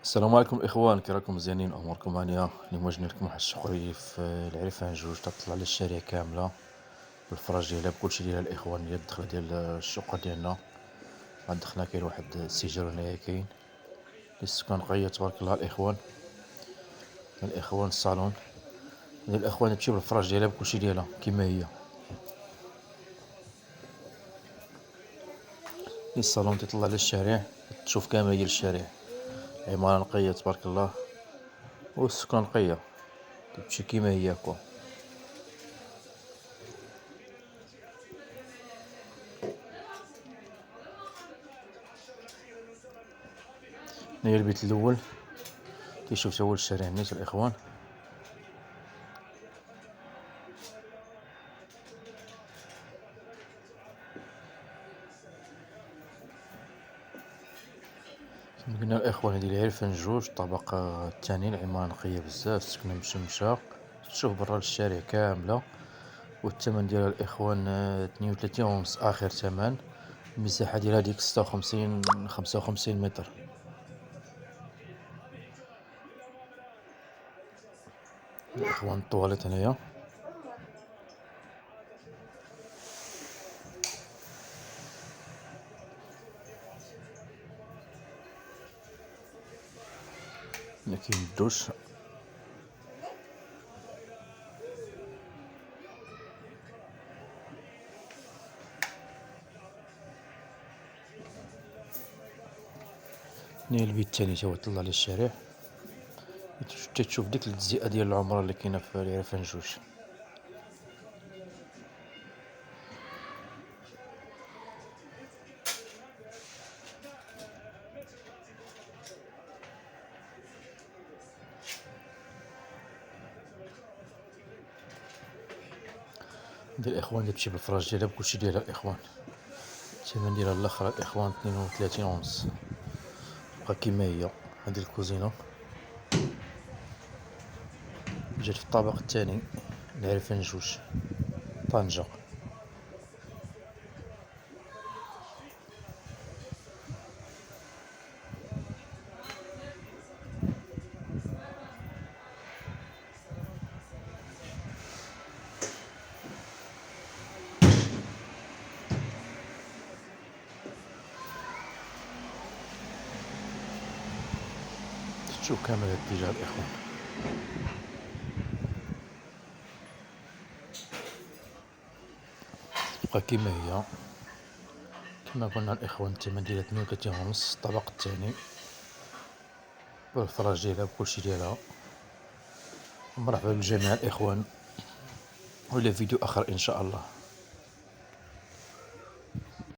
السلام عليكم الاخوان، كي راكم مزيانين؟ اموركم هانيه؟ اليوم جبنا لكم واحد الشقري في العرفان جوج، تطلع على الشارع كامله بالفراش ديالها بكلشي ديالها الاخوان. ديال الدخله ديال الشقه ديالنا، عند الدخله كاين واحد السجل هنايا كاين للسكان نقيه تبارك الله. الاخوان الصالون ديال الاخوان تمشي بالفراش ديالها بكلشي ديالها كما هي. الصالون تيطلع على الشارع، تشوف كامل ديال الشارع، عماره نقيه تبارك الله، والسكان نقيه تمشي كما هي هكا. هنايا البيت الاول كيشوف تا هو الشارع نيت الاخوان. كما قلنا الاخوان، هادي العرفان جوج، الطابق الثاني، العمارة نقية بزاف، سكنة مشمشة، تشوف برا الشارع كاملة. والثمن ديالها الاخوان 32 ونص اخر ثمن. المساحة ديالها ديك 56 55 متر. الاخوان الطواليت هنايا، هنا كاين الدوش. هنا البيت الثاني تا هو طلع على الشارع، تشوف ديك التجزئة ديال العمرة اللي كاينة في العرفان جوج. ديال الاخوان تمشي بالفراش ديالها بكلشي ديالها الاخوان. الثمن ديالها الاخر الاخوان 32 ونص، بقى كما هي. هادي الكوزينة جات في الطابق الثاني، العرفان جوج، طنجة. تشوف كامل هاد الاتجاه الاخوان. تبقى كما هي. كما قلنا الاخوان، الثمن ديالها 32 ونص، الطبق الثاني، بالفراش ديالها بكلشي ديالها. مرحبا بجميع الاخوان، والى فيديو اخر ان شاء الله.